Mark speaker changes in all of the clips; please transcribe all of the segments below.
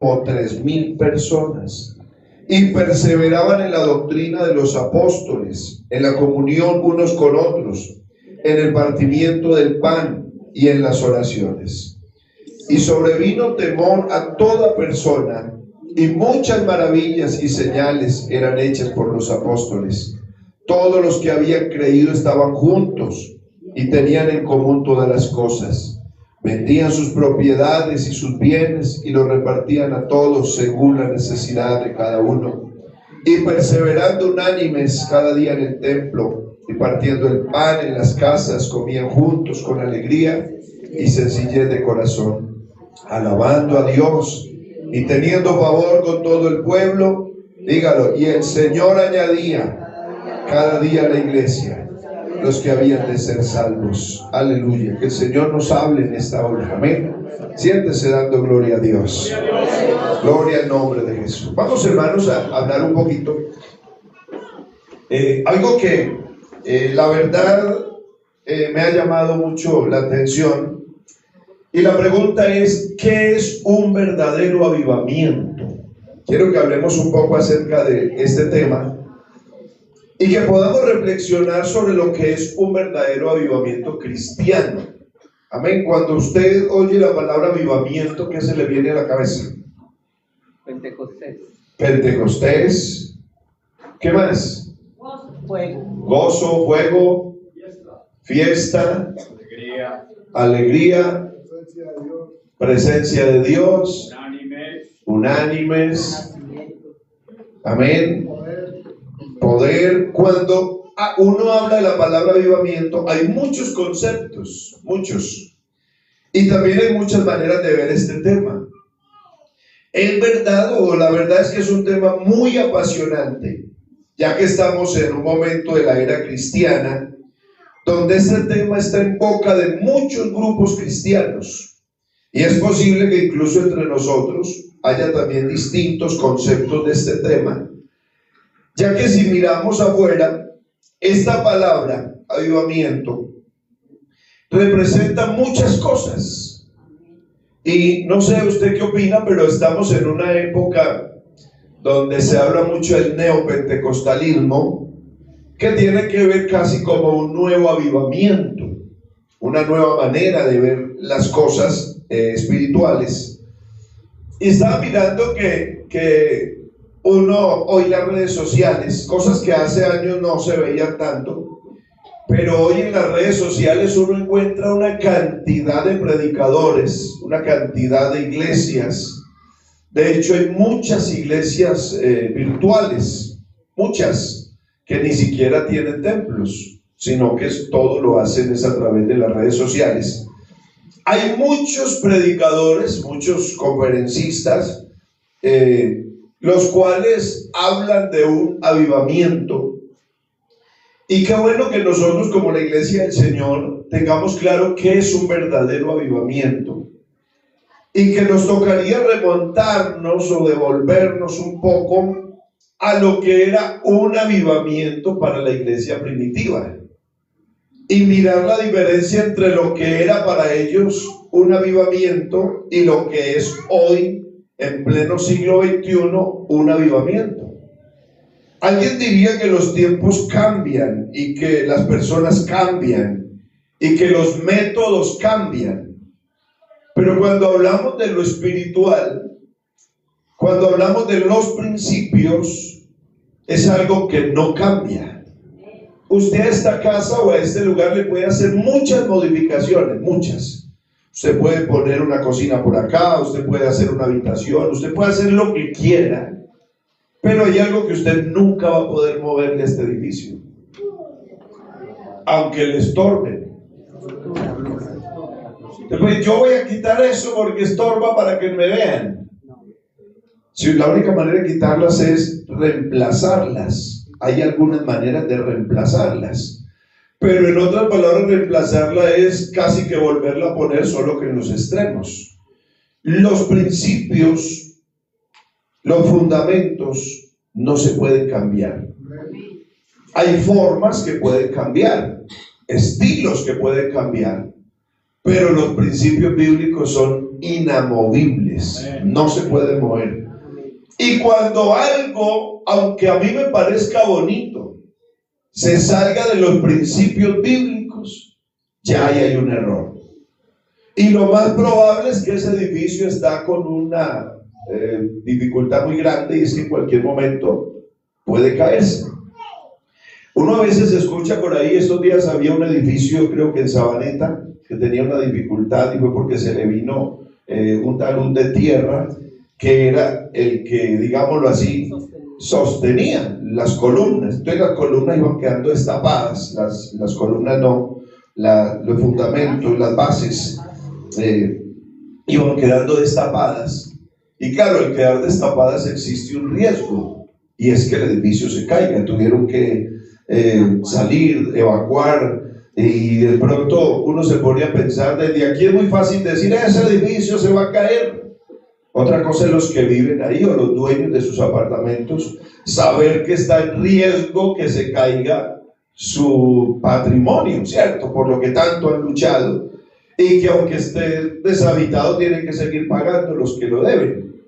Speaker 1: como 3.000 personas, y perseveraban en la doctrina de los apóstoles, en la comunión unos con otros, en el partimiento del pan y en las oraciones. Y sobrevino temor a toda persona, y muchas maravillas y señales eran hechas por los apóstoles. Todos los que habían creído estaban juntos y tenían en común todas las cosas. Vendían sus propiedades y sus bienes y los repartían a todos según la necesidad de cada uno. Y perseverando unánimes cada día en el templo y partiendo el pan en las casas, comían juntos con alegría y sencillez de corazón, alabando a Dios y teniendo favor con todo el pueblo. Dígalo. Y el Señor añadía cada día a la iglesia los que habían de ser salvos. Aleluya. Que el Señor nos hable en esta hora. Amén. Siéntese dando gloria a Dios. Gloria al nombre de Jesús. Vamos, hermanos, a hablar un poquito. Algo que la verdad me ha llamado mucho la atención. Y la pregunta es: ¿qué es un verdadero avivamiento? Quiero que hablemos un poco acerca de este tema y que podamos reflexionar sobre lo que es un verdadero avivamiento cristiano. Amén. Cuando usted oye la palabra avivamiento, ¿qué se le viene a la cabeza?
Speaker 2: Pentecostés.
Speaker 1: Pentecostés. ¿Qué más?
Speaker 2: Fuego.
Speaker 1: Gozo, fuego, fiesta, alegría, presencia de Dios, unánimes. Amén. Poder. Cuando uno habla de la palabra avivamiento, hay muchos conceptos, muchos, y también hay muchas maneras de ver este tema. En verdad, o la verdad es que es un tema muy apasionante, ya que estamos en un momento de la era cristiana donde este tema está en boca de muchos grupos cristianos, y es posible que incluso entre nosotros haya también distintos conceptos de este tema. Ya que si miramos afuera, esta palabra, avivamiento, representa muchas cosas. Y no sé usted qué opina, pero estamos en una época donde se habla mucho del neopentecostalismo, que tiene que ver casi como un nuevo avivamiento, una nueva manera de ver las cosas espirituales. Y estaba mirando que uno hoy las redes sociales, cosas que hace años no se veían tanto, pero hoy en las redes sociales uno encuentra una cantidad de predicadores, una cantidad de iglesias. De hecho, hay muchas iglesias virtuales, muchas que ni siquiera tienen templos, sino que todo lo hacen es a través de las redes sociales. Hay muchos predicadores, muchos conferencistas, los cuales hablan de un avivamiento. Y qué bueno que nosotros, como la Iglesia del Señor, tengamos claro qué es un verdadero avivamiento, y que nos tocaría remontarnos o devolvernos un poco a lo que era un avivamiento para la iglesia primitiva, y mirar la diferencia entre lo que era para ellos un avivamiento y lo que es hoy, en pleno siglo XXI, un avivamiento. Alguien diría que los tiempos cambian y que las personas cambian y que los métodos cambian. Pero cuando hablamos de lo espiritual, cuando hablamos de los principios, es algo que no cambia. Usted a esta casa o a este lugar le puede hacer muchas modificaciones, muchas. Usted puede poner una cocina por acá, usted puede hacer una habitación, usted puede hacer lo que quiera, pero hay algo que usted nunca va a poder moverle a este edificio, aunque le estorben. Después, yo voy a quitar eso porque estorba para que me vean. Si la única manera de quitarlas es reemplazarlas, hay algunas maneras de reemplazarlas. Pero en otras palabras, reemplazarla es casi que volverla a poner, solo que en los extremos. Los principios, los fundamentos no se pueden cambiar. Hay formas que pueden cambiar, estilos que pueden cambiar, pero los principios bíblicos son inamovibles, no se pueden mover. Y cuando algo, aunque a mí me parezca bonito, se salga de los principios bíblicos, ya ahí hay un error. Y lo más probable es que ese edificio está con una dificultad muy grande, y es que en cualquier momento puede caerse. Uno a veces escucha por ahí, estos días había un edificio, creo que en Sabaneta, que tenía una dificultad, y fue porque se le vino un talud de tierra, que era el que, digámoslo así, sostenía las columnas. Entonces las columnas iban quedando destapadas, las columnas no, los fundamentos, las bases iban quedando destapadas. Y claro, al quedar destapadas existe un riesgo, y es que el edificio se caiga. Tuvieron que salir, evacuar, y de pronto uno se pone a pensar, desde aquí es muy fácil decir, ese edificio se va a caer. Otra cosa es los que viven ahí o los dueños de sus apartamentos, saber que está en riesgo que se caiga su patrimonio, ¿cierto? Por lo que tanto han luchado, y que aunque esté deshabitado tienen que seguir pagando los que lo deben.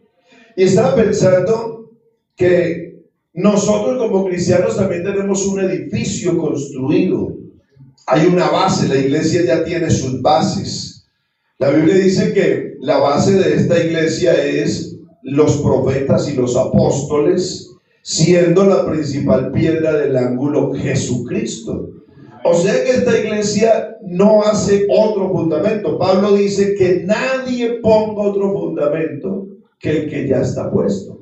Speaker 1: Y estaba pensando que nosotros como cristianos también tenemos un edificio construido. Hay una base, la iglesia ya tiene sus bases. La Biblia dice que la base de esta iglesia es los profetas y los apóstoles, siendo la principal piedra del ángulo Jesucristo. O sea que esta iglesia no hace otro fundamento. Pablo dice que nadie ponga otro fundamento que el que ya está puesto.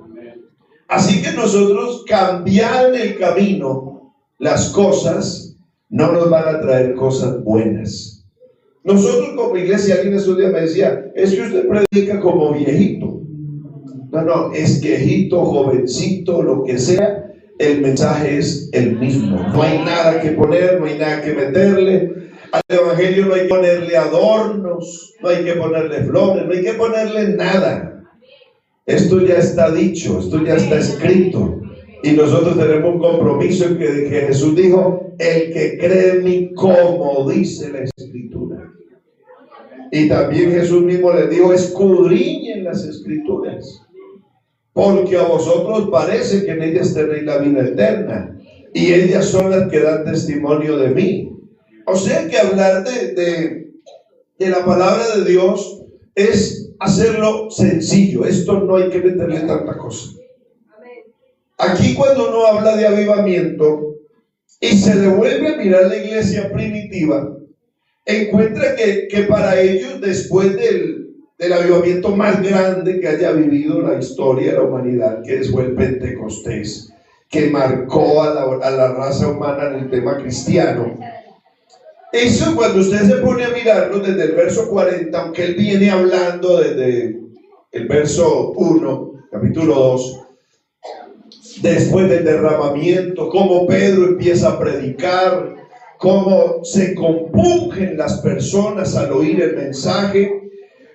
Speaker 1: Así que nosotros cambiar en el camino las cosas no nos van a traer cosas buenas. Nosotros como iglesia, alguien esos días me decía, es que usted predica como viejito. No, es viejito, jovencito, lo que sea, el mensaje es el mismo. No hay nada que poner, no hay nada que meterle. Al evangelio no hay que ponerle adornos, no hay que ponerle flores, no hay que ponerle nada. Esto ya está dicho, esto ya está escrito. Y nosotros tenemos un compromiso en que Jesús dijo, el que cree en mí, como dice la Escritura. Y también Jesús mismo les dijo, escudriñen las Escrituras, porque a vosotros parece que en ellas tenéis la vida eterna, y ellas son las que dan testimonio de mí. O sea que hablar de la palabra de Dios es hacerlo sencillo. Esto no hay que meterle tanta cosa. Aquí cuando uno habla de avivamiento y se devuelve a mirar la iglesia primitiva, encuentra que para ellos, después del avivamiento más grande que haya vivido la historia de la humanidad, que fue el Pentecostés, que marcó a la raza humana en el tema cristiano, eso cuando usted se pone a mirarlo desde el verso 40, aunque él viene hablando desde el verso 1, capítulo 2, después del derramamiento, cómo Pedro empieza a predicar, cómo se compungen las personas al oír el mensaje,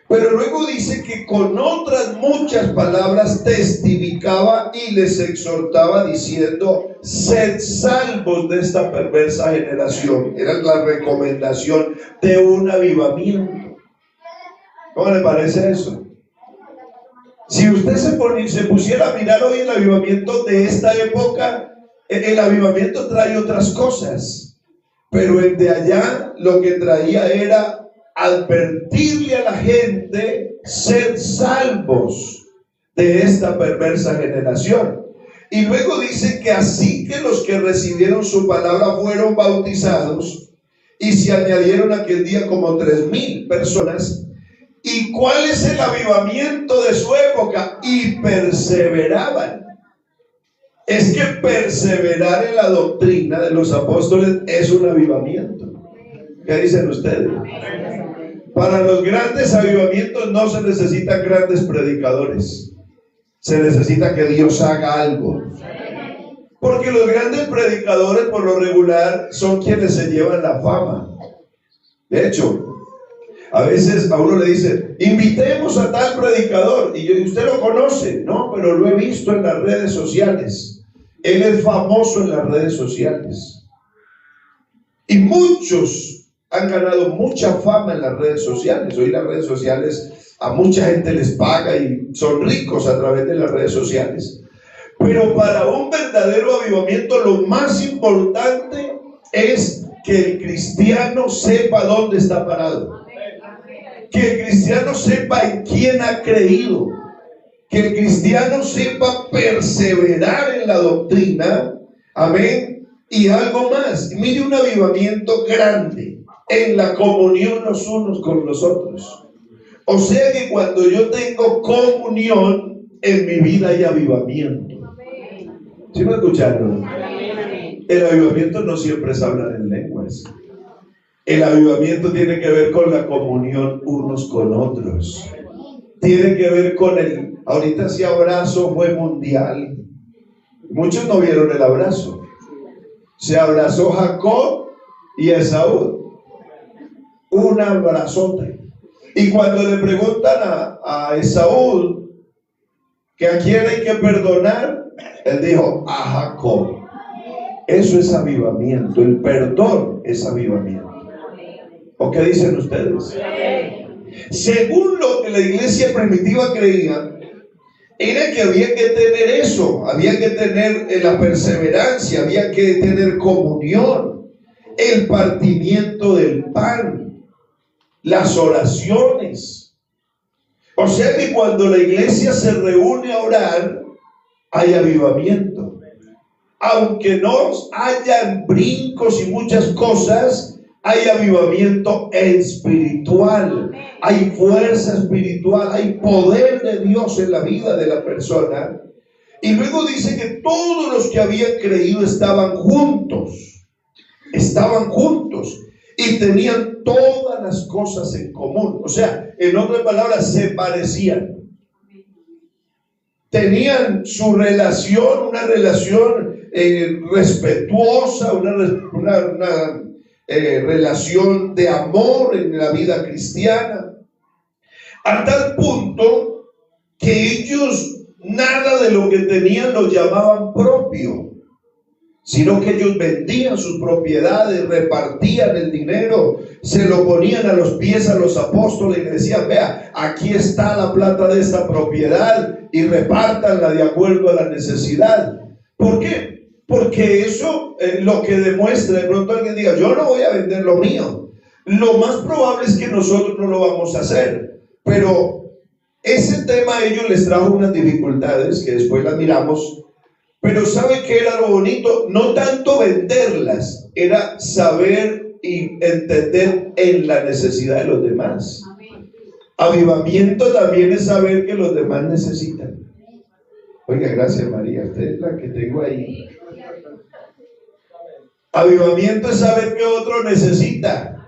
Speaker 1: pero luego dice que con otras muchas palabras testificaba y les exhortaba diciendo, sed salvos de esta perversa generación. Era la recomendación de un avivamiento. ¿Cómo le parece eso? Si usted se pusiera a mirar hoy el avivamiento de esta época, el avivamiento trae otras cosas, pero el de allá lo que traía era advertirle a la gente, sed salvos de esta perversa generación. Y luego dice que así que los que recibieron su palabra fueron bautizados, y se añadieron aquel día como 3,000 personas. ¿Y cuál es el avivamiento de su época? Y perseveraban. Es que perseverar en la doctrina de los apóstoles es un avivamiento. ¿Qué dicen ustedes? Para los grandes avivamientos no se necesitan grandes predicadores. Se necesita que Dios haga algo. Porque los grandes predicadores por lo regular son quienes se llevan la fama. De hecho, a veces a uno le dicen, invitemos a tal predicador, y usted lo conoce, no, pero lo he visto en las redes sociales. Él es famoso en las redes sociales. Y muchos han ganado mucha fama en las redes sociales. Hoy las redes sociales a mucha gente les paga y son ricos a través de las redes sociales. Pero para un verdadero avivamiento lo más importante es que el cristiano sepa dónde está parado. Que el cristiano sepa en quién ha creído. Que el cristiano sepa perseverar en la doctrina. Amén. Y algo más. Mire, un avivamiento grande en la comunión los unos con los otros. O sea que cuando yo tengo comunión, en mi vida hay avivamiento. ¿Sí me escucharon? El avivamiento no siempre es hablar en lenguas. El avivamiento tiene que ver con la comunión unos con otros. Tiene que ver con el... Ahorita ese abrazo fue mundial. Muchos no vieron el abrazo. Se abrazó Jacob y Esaú. Un abrazote. Y cuando le preguntan a Esaú que a quién hay que perdonar, él dijo, a Jacob. Eso es avivamiento. El perdón es avivamiento. ¿O qué dicen ustedes? Según lo que la iglesia primitiva creía, era que había que tener eso, había que tener la perseverancia, había que tener comunión, el partimiento del pan, las oraciones. O sea que cuando la iglesia se reúne a orar, hay avivamiento. Aunque no hayan brincos y muchas cosas, hay avivamiento espiritual, hay fuerza espiritual, hay poder de Dios en la vida de la persona. Y luego dice que todos los que habían creído estaban juntos y tenían todas las cosas en común. O sea, en otras palabras, se parecían. Tenían su relación, una relación respetuosa, una relación de amor en la vida cristiana, a tal punto que ellos nada de lo que tenían lo llamaban propio, sino que ellos vendían sus propiedades, repartían el dinero, se lo ponían a los pies a los apóstoles y les decían, vea, aquí está la plata de esta propiedad y repártanla de acuerdo a la necesidad. ¿Por qué? Porque eso lo que demuestra, de pronto alguien diga, yo no voy a vender lo mío. Lo más probable es que nosotros no lo vamos a hacer. Pero ese tema a ellos les trajo unas dificultades que después las miramos. Pero ¿sabe qué era lo bonito? No tanto venderlas, era saber y entender en la necesidad de los demás. Avivamiento también es saber que los demás necesitan. Oiga, gracias María, usted es la que tengo ahí. Avivamiento es saber que otro necesita.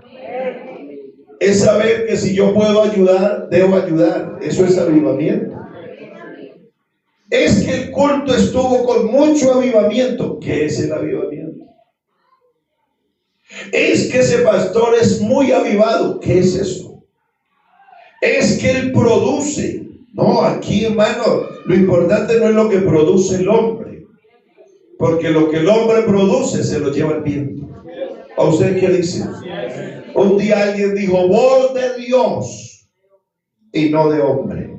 Speaker 1: Es saber que si yo puedo ayudar, debo ayudar. Eso es avivamiento. Es que el culto estuvo con mucho avivamiento. ¿Qué es el avivamiento? Es que ese pastor es muy avivado. ¿Qué es eso? Es que él produce. No, aquí hermano, lo importante no es lo que produce el hombre, porque lo que el hombre produce se lo lleva el viento. ¿A usted qué dice? Un día alguien dijo, voz de Dios y no de hombre.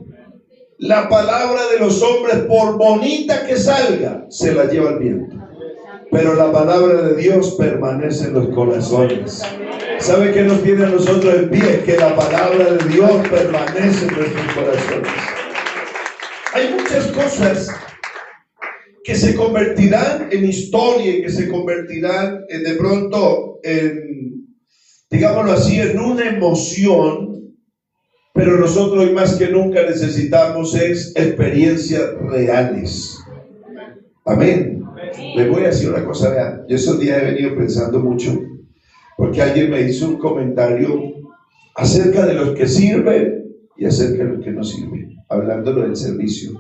Speaker 1: La palabra de los hombres, por bonita que salga, se la lleva el viento. Pero la palabra de Dios permanece en los corazones. ¿Sabe qué nos tiene a nosotros en pie? Que la palabra de Dios permanece en nuestros corazones. Hay muchas cosas que se convertirán en historia y que se convertirán de pronto en, digámoslo así, en una emoción, pero nosotros hoy más que nunca necesitamos es experiencias reales. Amén. Les voy a decir una cosa, vean, yo esos días he venido pensando mucho, porque alguien me hizo un comentario acerca de los que sirven y acerca de los que no sirven, hablándolo del servicio.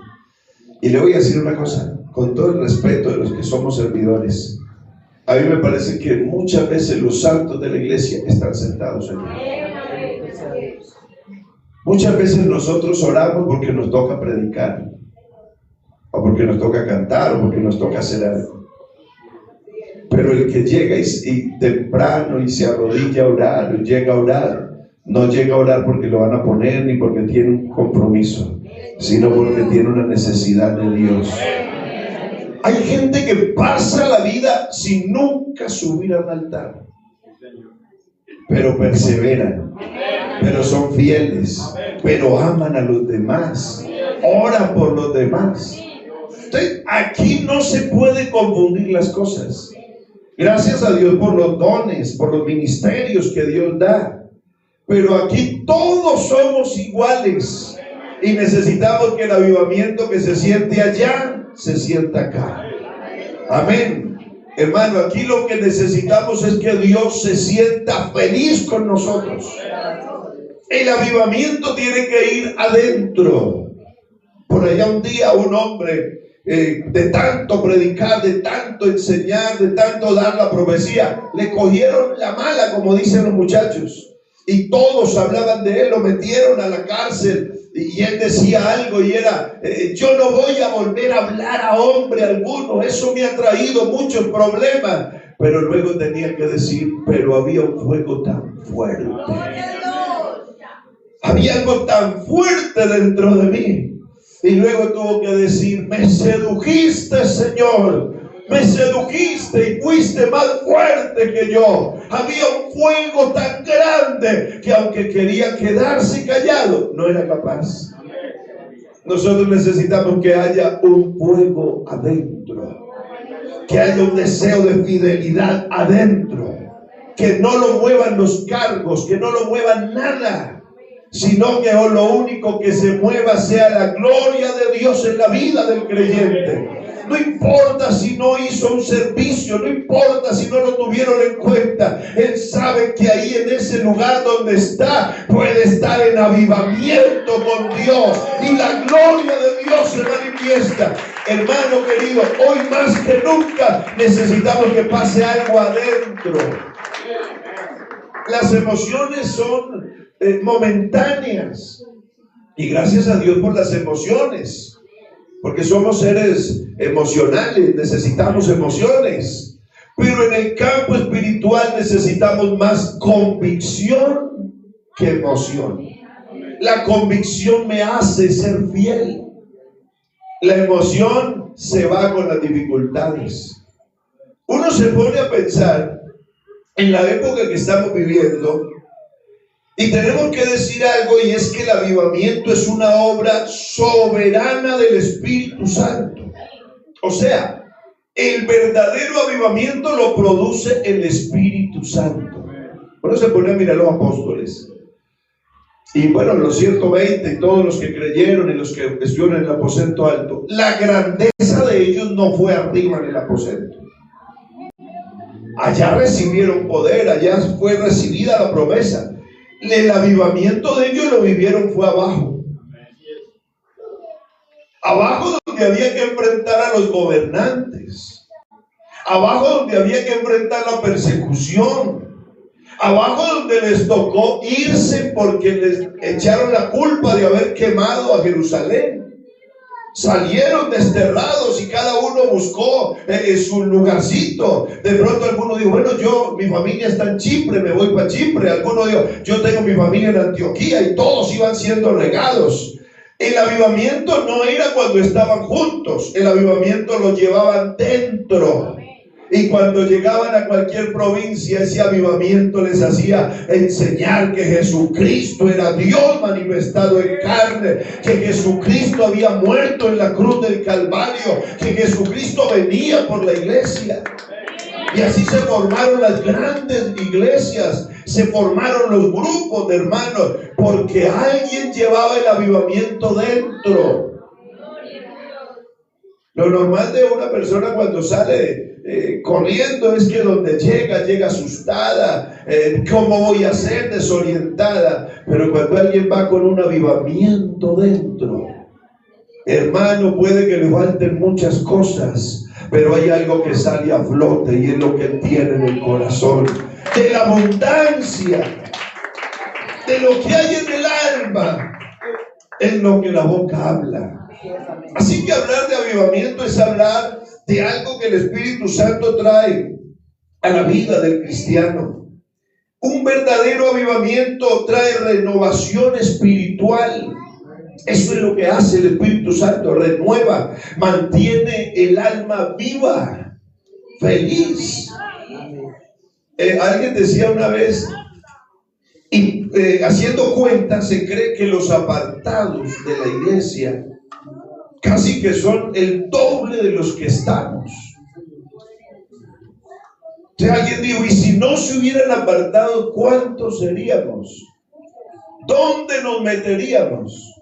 Speaker 1: Y le voy a decir una cosa, con todo el respeto de los que somos servidores, a mí me parece que muchas veces los santos de la iglesia están sentados allí. Muchas veces nosotros oramos porque nos toca predicar, o porque nos toca cantar, o porque nos toca hacer algo. Pero el que llega y temprano y se arrodilla a orar, o llega a orar, no llega a orar porque lo van a poner ni porque tiene un compromiso, sino porque tiene una necesidad de Dios. Hay gente que pasa la vida sin nunca subir al altar, pero perseveran, pero son fieles, pero aman a los demás, oran por los demás. Entonces, aquí no se puede confundir las cosas. Gracias a Dios por los dones, por los ministerios que Dios da, pero aquí todos somos iguales y necesitamos que el avivamiento que se siente allá se sienta acá. Amén. Hermano, aquí lo que necesitamos es que Dios se sienta feliz con nosotros. El avivamiento tiene que ir adentro. Por allá un día un hombre, de tanto predicar, de tanto enseñar, de tanto dar la profecía, le cogieron la mala, como dicen los muchachos, y todos hablaban de él, lo metieron a la cárcel. Y él decía algo y era, yo no voy a volver a hablar a hombre alguno, eso me ha traído muchos problemas. Pero luego tenía que decir, pero había un fuego tan fuerte, había algo tan fuerte dentro de mí. Y luego tuvo que decir, me sedujiste, Señor, me sedujiste y fuiste más fuerte que yo. Había un fuego tan grande que aunque quería quedarse callado, no era capaz. Nosotros necesitamos que haya un fuego adentro, que haya un deseo de fidelidad adentro, que no lo muevan los cargos, que no lo muevan nada, sino que lo único que se mueva sea la gloria de Dios en la vida del creyente. No importa si no hizo un servicio, no importa si no lo tuvieron en cuenta. Él sabe que ahí en ese lugar donde está, puede estar en avivamiento con Dios y la gloria de Dios se manifiesta. Hermano querido, hoy más que nunca necesitamos que pase algo adentro. Las emociones son momentáneas, y gracias a Dios por las emociones, porque somos seres emocionales, necesitamos emociones, pero en el campo espiritual necesitamos más convicción que emoción. La convicción me hace ser fiel, la emoción se va con las dificultades. Uno se pone a pensar en la época que estamos viviendo, y tenemos que decir algo, y es que el avivamiento es una obra soberana del Espíritu Santo. O sea, el verdadero avivamiento lo produce el Espíritu Santo. Uno se pone a mirar a los apóstoles, y bueno, los 120 y todos los que creyeron y los que estuvieron en el aposento alto. La grandeza de ellos no fue arriba en el aposento. Allá recibieron poder, allá fue recibida la promesa. El avivamiento de ellos lo vivieron fue abajo. Abajo donde había que enfrentar a los gobernantes. Abajo donde había que enfrentar la persecución. Abajo donde les tocó irse porque les echaron la culpa de haber quemado a Jerusalén. Salieron desterrados y cada uno buscó su lugarcito. De pronto alguno dijo, bueno, mi familia está en Chipre, me voy para Chipre. Alguno dijo, yo tengo mi familia en Antioquía, y todos iban siendo regados. El avivamiento no era cuando estaban juntos, el avivamiento lo llevaban dentro. Y cuando llegaban a cualquier provincia, ese avivamiento les hacía enseñar que Jesucristo era Dios manifestado en carne, que Jesucristo había muerto en la cruz del Calvario, que Jesucristo venía por la iglesia. Y así se formaron las grandes iglesias, se formaron los grupos de hermanos, porque alguien llevaba el avivamiento dentro. Lo normal de una persona cuando sale corriendo es que donde llega asustada, ¿cómo voy a ser? Desorientada. Pero cuando alguien va con un avivamiento dentro, hermano, puede que le falten muchas cosas, pero hay algo que sale a flote, y es lo que él tiene en el corazón, de la abundancia, de lo que hay en el alma, es lo que la boca habla. Así que hablar de avivamiento es hablar de algo que el Espíritu Santo trae a la vida del cristiano. Un verdadero avivamiento trae renovación espiritual. Eso es lo que hace el Espíritu Santo, renueva, mantiene el alma viva, feliz. Alguien decía una vez, y haciendo cuenta, se cree que los apartados de la iglesia casi que son el doble de los que estamos. O sea, alguien dijo, y si no se hubieran apartado, ¿cuántos seríamos? ¿Dónde nos meteríamos?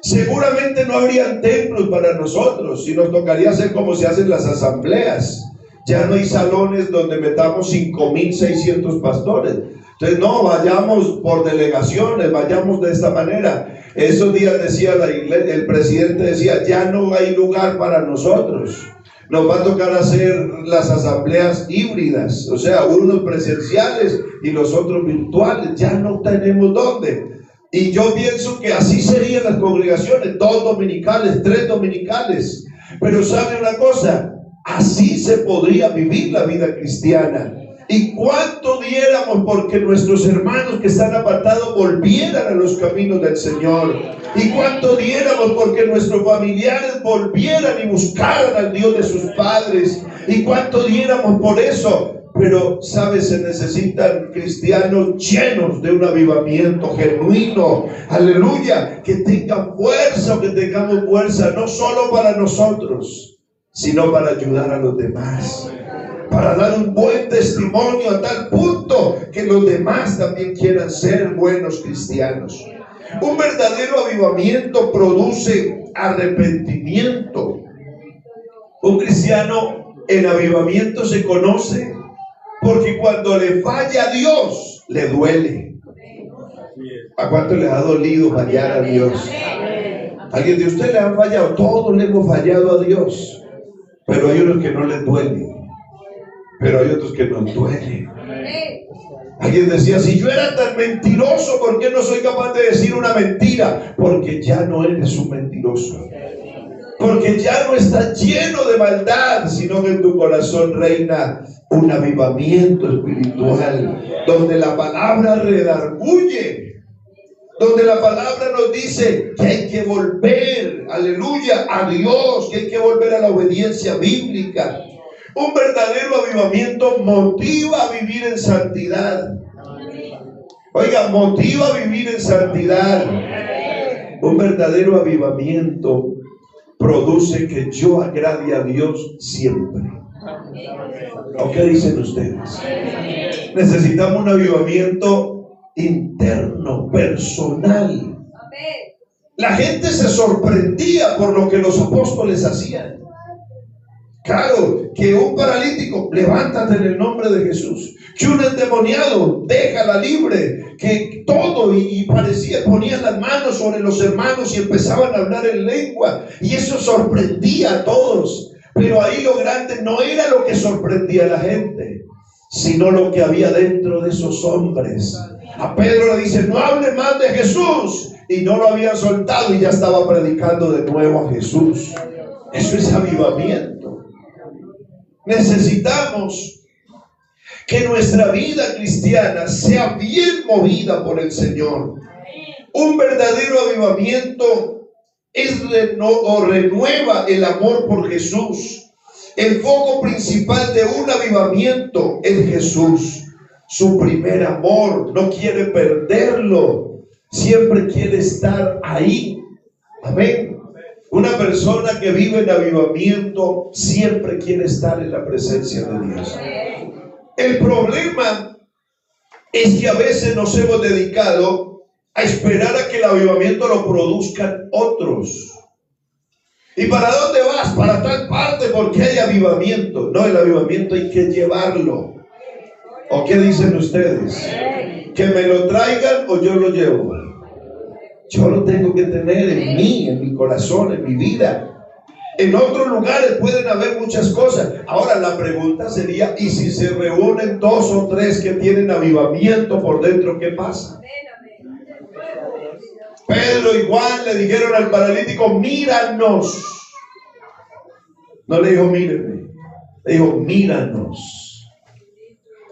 Speaker 1: Seguramente no habrían templos para nosotros y nos tocaría hacer como se hacen las asambleas. Ya no hay salones donde metamos 5,600 pastores. Entonces, no, vayamos por delegaciones, vayamos de esta manera. Esos días decía la iglesia, el presidente decía, ya no hay lugar para nosotros. Nos va a tocar hacer las asambleas híbridas, o sea, unos presenciales y los otros virtuales. Ya no tenemos dónde. Y yo pienso que así serían las congregaciones, 2 dominicales, 3 dominicales. Pero ¿sabe una cosa? Así se podría vivir la vida cristiana. ¿Y cuánto diéramos porque nuestros hermanos que están apartados volvieran a los caminos del Señor? ¿Y cuánto diéramos porque nuestros familiares volvieran y buscaran al Dios de sus padres? ¿Y cuánto diéramos por eso? Pero, ¿sabes? Se necesitan cristianos llenos de un avivamiento genuino. Aleluya. Que tengan fuerza, que tengamos fuerza, no solo para nosotros, sino para ayudar a los demás. Para dar un buen testimonio a tal punto que los demás también quieran ser buenos cristianos. Un verdadero avivamiento produce arrepentimiento. Un cristiano en avivamiento se conoce porque cuando le falla a Dios, le duele. ¿A cuánto les ha dolido fallar a Dios? ¿Alguien de ustedes le han fallado? Todos le hemos fallado a Dios. Pero hay unos que no les duele. Pero hay otros que nos duele. Alguien decía, si yo era tan mentiroso, ¿por qué no soy capaz de decir una mentira? Porque ya no eres un mentiroso. Porque ya no estás lleno de maldad, sino que en tu corazón reina un avivamiento espiritual, donde la palabra redarguye, donde la palabra nos dice que hay que volver, aleluya, a Dios, que hay que volver a la obediencia bíblica. Un verdadero avivamiento motiva a vivir en santidad. Oiga, motiva a vivir en santidad. Un verdadero avivamiento produce que yo agrade a Dios siempre. ¿O qué dicen ustedes? Necesitamos un avivamiento interno, personal. La gente se sorprendía por lo que los apóstoles hacían. Claro, que un paralítico, levántate en el nombre de Jesús. Que un endemoniado, déjala libre. Que todo, y parecía, ponían las manos sobre los hermanos y empezaban a hablar en lengua. Y eso sorprendía a todos. Pero ahí lo grande no era lo que sorprendía a la gente, sino lo que había dentro de esos hombres. A Pedro le dice, no hable más de Jesús. Y no lo habían soltado y ya estaba predicando de nuevo a Jesús. Eso es avivamiento. Necesitamos que nuestra vida cristiana sea bien movida por el Señor. Un verdadero avivamiento renueva el amor por Jesús. El foco principal de un avivamiento es Jesús, su primer amor. No quiere perderlo, siempre quiere estar ahí. Amén. Una persona que vive en avivamiento siempre quiere estar en la presencia de Dios. El problema es que a veces nos hemos dedicado a esperar a que el avivamiento lo produzcan otros. ¿Y para dónde vas? Para tal parte, porque hay avivamiento. No, el avivamiento hay que llevarlo. ¿O qué dicen ustedes? ¿Que me lo traigan o yo lo llevo? Yo lo tengo que tener en mí, en mi corazón, en mi vida. En otros lugares pueden haber muchas cosas. Ahora la pregunta sería, ¿y si se reúnen 2 o 3 que tienen avivamiento por dentro, qué pasa? Pedro y Juan le dijeron al paralítico, míranos. No le dijo, mírenme. Le dijo, míranos.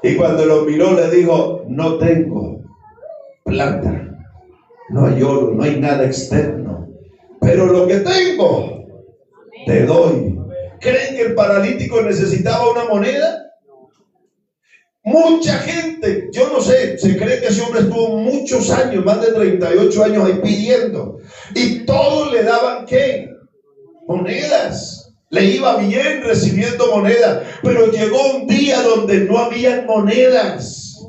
Speaker 1: Y cuando lo miró le dijo, no tengo plata, no hay oro, no hay nada externo, pero lo que tengo te doy. ¿Creen que el paralítico necesitaba una moneda? Mucha gente, yo no sé, se cree que ese hombre estuvo muchos años, más de 38 años ahí pidiendo, y todos le daban ¿qué? Monedas. Le iba bien recibiendo monedas, pero llegó un día donde no había monedas.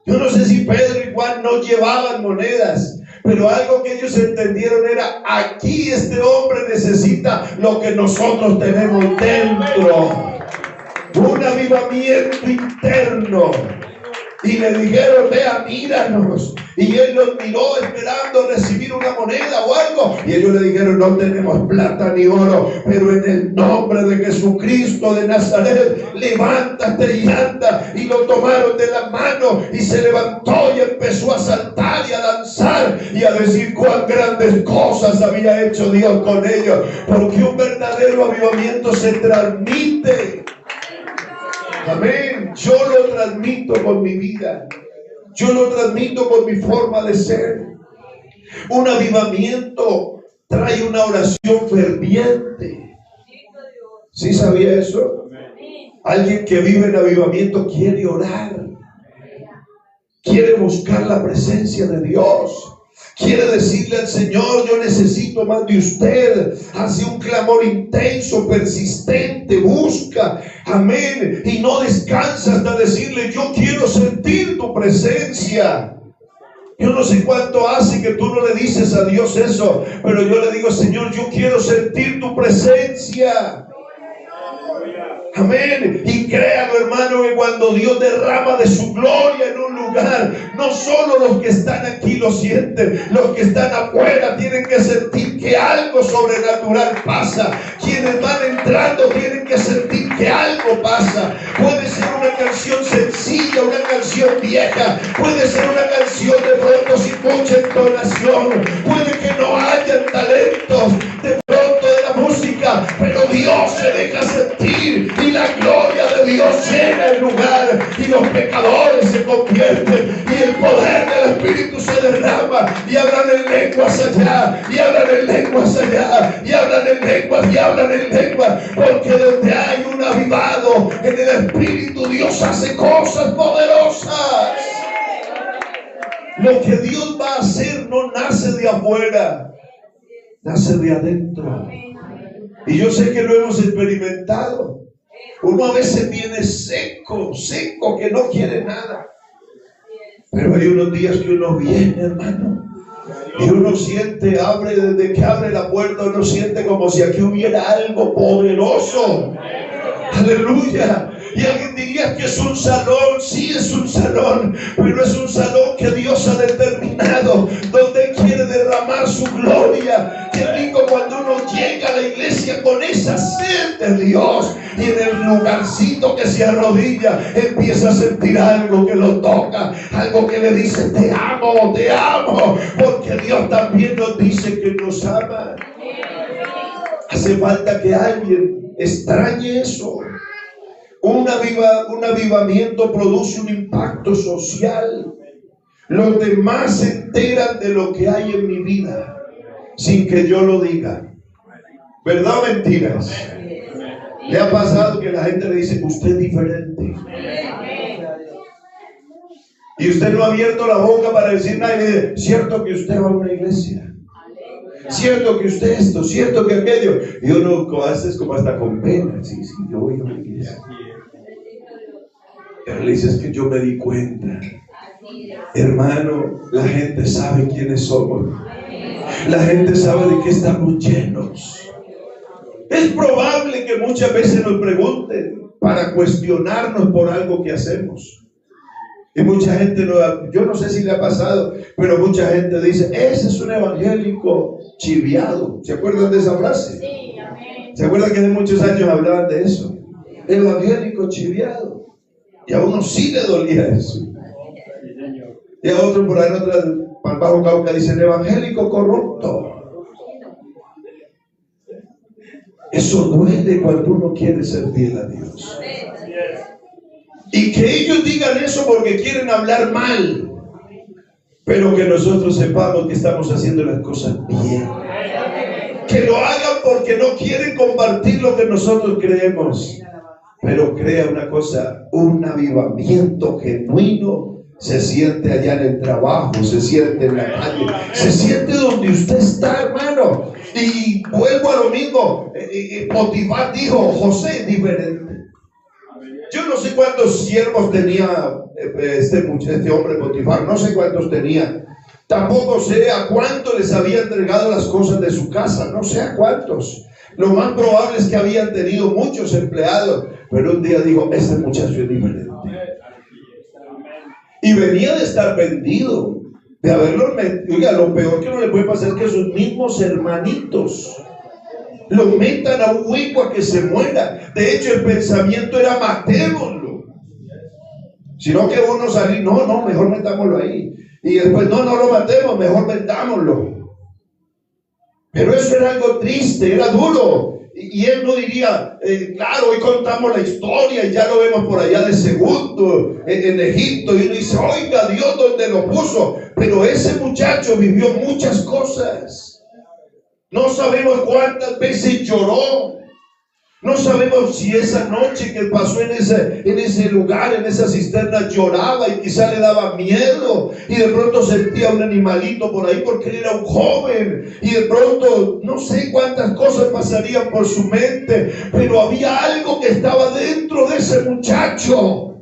Speaker 1: Yo no sé si Pedro y Juan no llevaban monedas, pero algo que ellos entendieron era, aquí este hombre necesita lo que nosotros tenemos dentro. Un avivamiento interno. Y le dijeron, vea, míranos. Y él los miró esperando recibir una moneda o algo. Y ellos le dijeron, no tenemos plata ni oro, pero en el nombre de Jesucristo de Nazaret, levántate y anda. Y lo tomaron de la mano y se levantó y empezó a saltar y a danzar y a decir cuán grandes cosas había hecho Dios con ellos. Porque un verdadero avivamiento se transmite. Amén. Yo lo transmito con mi vida. Yo lo transmito con mi forma de ser. Un avivamiento trae una oración ferviente. ¿Sí sabía eso? Alguien que vive en avivamiento quiere orar. Quiere buscar la presencia de Dios. Quiere decirle al Señor, yo necesito más de usted. Hace un clamor intenso, persistente, busca, amén, y no descansa hasta decirle, yo quiero sentir tu presencia. Yo no sé cuánto hace que tú no le dices a Dios eso, pero yo le digo, Señor, yo quiero sentir tu presencia. Amén. Y créanlo, hermano, que cuando Dios derrama de su gloria en un lugar, no solo los que están aquí lo sienten, los que están afuera tienen que sentir que algo sobrenatural pasa. Quienes van entrando tienen que sentir que algo pasa. Puede ser una canción sencilla, una canción vieja, puede ser una canción de pronto sin mucha entonación, puede que no haya talentos de pronto de la música, pero Dios se deja sentir y la gloria de Dios llena el lugar y los pecadores se convierten y el poder del Espíritu se derrama y hablan en lenguas allá y hablan en lenguas allá y hablan en lenguas y hablan en lenguas, porque donde hay un avivado en el Espíritu, Dios hace cosas poderosas. Lo que Dios va a hacer no nace de afuera, nace de adentro. Y yo sé que lo hemos experimentado. Uno a veces viene seco, que no quiere nada. Pero hay unos días que uno viene, hermano, y uno siente, desde que abre la puerta, uno siente como si aquí hubiera algo poderoso. Aleluya. Y alguien diría que es un salón. Sí, es un salón, pero es un salón que Dios ha determinado, donde Él quiere derramar su gloria. Qué rico cuando uno llega a la iglesia con esa sed de Dios y en el lugarcito que se arrodilla empieza a sentir algo que lo toca, algo que le dice te amo, porque Dios también nos dice que nos ama. Hace falta que alguien extrañe eso. Un avivamiento produce un impacto social. Los demás se enteran de lo que hay en mi vida sin que yo lo diga. ¿Verdad o mentiras? ¿Le ha pasado que la gente le dice, usted es diferente? Y usted no ha abierto la boca para decir nada y le dice, cierto que usted va a una iglesia, cierto que usted esto, cierto que aquello. Y uno hace como hasta con pena. Sí, yo voy a una iglesia. Pero le dices que yo me di cuenta. Hermano, la gente sabe quiénes somos. La gente sabe de qué estamos llenos. Es probable que muchas veces nos pregunten para cuestionarnos por algo que hacemos. Y mucha gente, yo no sé si le ha pasado, pero mucha gente dice, ese es un evangélico chiviado. ¿Se acuerdan de esa frase?
Speaker 3: Sí, amén.
Speaker 1: ¿Se acuerdan que hace muchos años hablaban de eso? Evangélico chiviado. Y a uno sí le dolía eso. Y a otro por ahí en otra, para el Bajo Cauca, dicen evangélico corrupto. Eso duele cuando uno quiere ser fiel a Dios. Y que ellos digan eso porque quieren hablar mal, pero que nosotros sepamos que estamos haciendo las cosas bien. Que lo hagan porque no quieren compartir lo que nosotros creemos. Pero crea una cosa, un avivamiento genuino se siente allá en el trabajo, se siente en la calle, se siente donde usted está, hermano. Y vuelvo a lo mismo, Potifar dijo, José es diferente. Yo no sé cuántos siervos tenía este hombre Potifar, no sé cuántos tenía. Tampoco sé a cuántos les había entregado las cosas de su casa, no sé a cuántos. Lo más probable es que habían tenido muchos empleados, pero un día dijo, este muchacho es diferente. Y venía de estar vendido, de haberlo metido. Oiga, lo peor que no le puede pasar es que sus mismos hermanitos lo metan a un hueco a que se muera. De hecho, el pensamiento era matémoslo. Sino que uno salía, no, mejor metámoslo ahí. Y después, no lo matemos, mejor vendámoslo. Pero eso era algo triste, era duro. Y él no diría, claro, hoy contamos la historia y ya lo vemos por allá de segundo en Egipto. Y uno dice, oiga, Dios dónde lo puso. Pero ese muchacho vivió muchas cosas. No sabemos cuántas veces lloró. No sabemos si esa noche que pasó en ese lugar, en esa cisterna, lloraba y quizá le daba miedo. Y de pronto sentía un animalito por ahí porque él era un joven. Y de pronto no sé cuántas cosas pasarían por su mente. Pero había algo que estaba dentro de ese muchacho.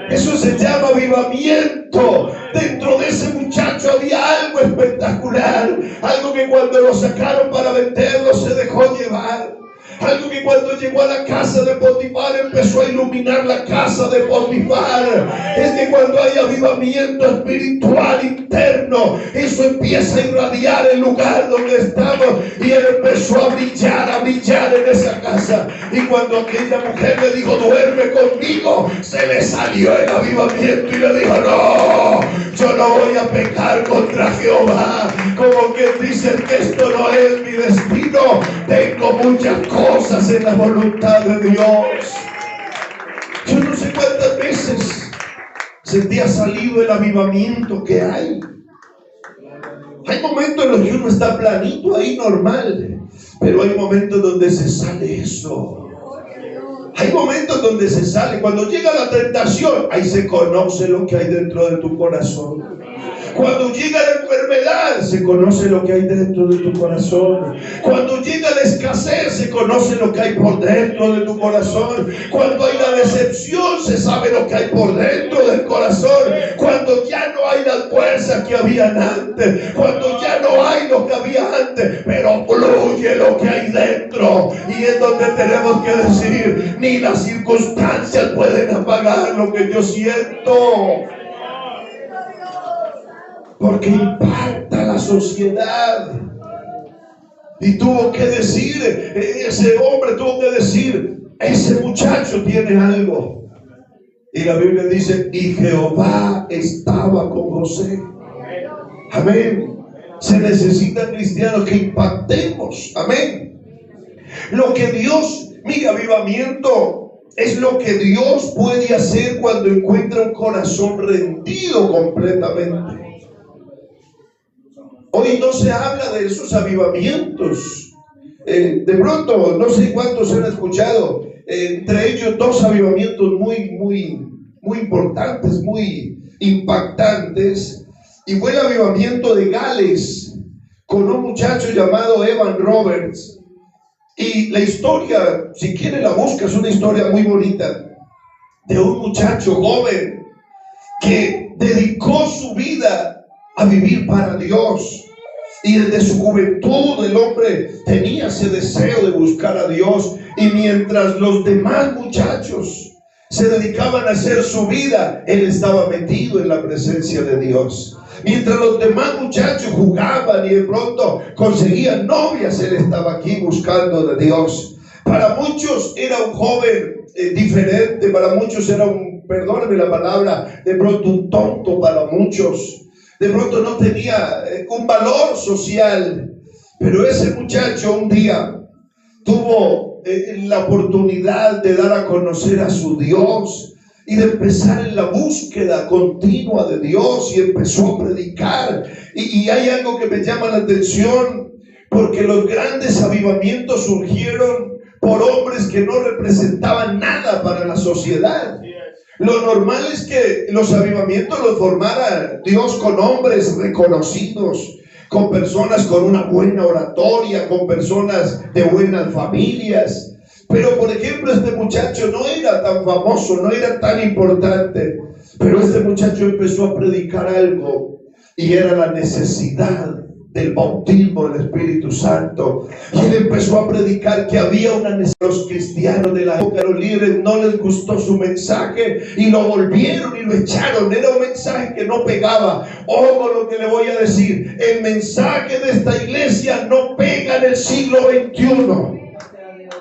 Speaker 1: Eso se llama avivamiento. Dentro de ese muchacho había algo espectacular. Algo que cuando lo sacaron para venderlo se dejó llevar. Algo que cuando llegó a la casa de Potifar empezó a iluminar la casa de Potifar. Es que cuando hay avivamiento espiritual interno, eso empieza a irradiar el lugar donde estamos. Y él empezó a brillar en esa casa. Y cuando aquella mujer le dijo, duerme conmigo, se le salió el avivamiento y le dijo, no, yo no voy a pecar contra Jehová. Como que dice que esto no es mi destino. Tengo muchas cosas en la voluntad de Dios. Yo no sé cuántas veces se te ha salido el avivamiento que hay. Hay momentos en los que uno está planito ahí normal, pero hay momentos donde se sale eso. Hay momentos donde se sale. Cuando llega la tentación, ahí se conoce lo que hay dentro de tu corazón. Cuando llega la enfermedad, se conoce lo que hay dentro de tu corazón. Cuando llega la escasez, se conoce lo que hay por dentro de tu corazón. Cuando hay la decepción, se sabe lo que hay por dentro del corazón. Cuando ya no hay las fuerzas que habían antes. Cuando ya no hay lo que había antes. Pero fluye lo que hay dentro. Y es donde tenemos que decir, ni las circunstancias pueden apagar lo que yo siento. Porque impacta la sociedad. Y tuvo que decir, ese hombre tuvo que decir, ese muchacho tiene algo. Y la Biblia dice, y Jehová estaba con José. Amén. Se necesitan cristianos que impactemos. Amén. Lo que Dios, mi avivamiento, es lo que Dios puede hacer cuando encuentra un corazón rendido completamente. Hoy no se habla de esos avivamientos. De pronto, no sé cuántos han escuchado, entre ellos dos avivamientos muy importantes, muy impactantes. Y fue el avivamiento de Gales con un muchacho llamado Evan Roberts. Y la historia, si quiere la busca, es una historia muy bonita de un muchacho joven que dedicó su vida a vivir para Dios. Y desde su juventud el hombre tenía ese deseo de buscar a Dios. Y mientras los demás muchachos se dedicaban a hacer su vida, él estaba metido en la presencia de Dios. Mientras los demás muchachos jugaban y de pronto conseguían novias, él estaba aquí buscando de Dios. Para muchos era un joven diferente, para muchos era perdóneme la palabra, de pronto un tonto para muchos. De pronto no tenía un valor social, pero ese muchacho un día tuvo la oportunidad de dar a conocer a su Dios. y de empezar en la búsqueda continua de Dios, y empezó a predicar. Y hay algo que me llama la atención, porque los grandes avivamientos surgieron por hombres que no representaban nada para la sociedad. Lo normal es que los avivamientos los formara Dios con hombres reconocidos, con personas con una buena oratoria, con personas de buenas familias. Pero por ejemplo, este muchacho no era tan famoso, no era tan importante, pero este muchacho empezó a predicar algo, y era la necesidad del bautismo del Espíritu Santo. Y él empezó a predicar que había una necesidad. Los cristianos de la época, los líderes, no les gustó su mensaje y lo volvieron y lo echaron. Era un mensaje que no pegaba. Ojo lo que le voy a decir: el mensaje de esta iglesia no pega en el siglo XXI.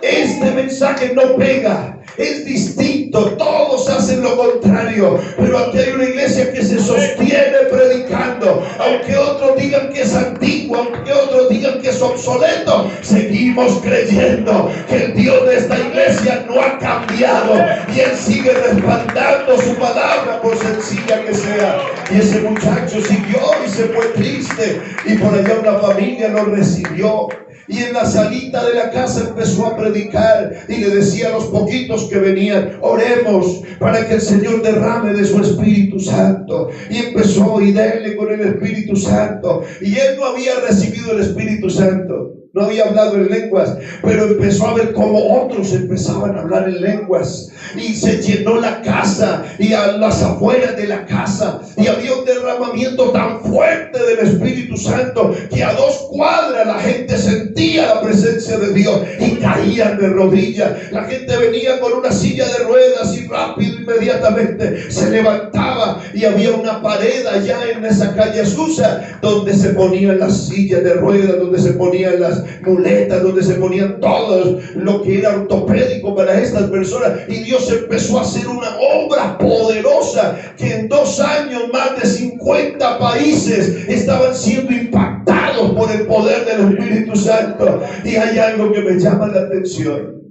Speaker 1: Este mensaje no pega, es distinto, todos hacen lo contrario, pero aquí hay una iglesia que se sostiene predicando. Aunque otros digan que es antiguo, aunque otros digan que es obsoleto, seguimos creyendo que el Dios de esta iglesia no ha cambiado, y Él sigue respaldando su palabra, por sencilla que sea. Y ese muchacho siguió y se fue triste, y por allá una familia lo recibió. Y en la salita de la casa empezó a predicar, y le decía a los poquitos que venían: oremos para que el Señor derrame de su Espíritu Santo. Y empezó y denle con el Espíritu Santo. Y él no había recibido el Espíritu Santo, no había hablado en lenguas, pero empezó a ver cómo otros empezaban a hablar en lenguas, y se llenó la casa y a las afueras de la casa, y había un derramamiento tan fuerte del Espíritu Santo que a 2 cuadras la gente sentía la presencia de Dios y caían de rodillas. La gente venía con una silla de ruedas y rápido, inmediatamente se levantaba, y había una pared allá en esa calle Azusa donde se ponían las sillas de ruedas, donde se ponían las muletas, donde se ponían todo lo que era ortopédico para estas personas. Y Dios empezó a hacer una obra poderosa que en 2 años más de 50 países estaban siendo impactados por el poder del Espíritu Santo. Y hay algo que me llama la atención,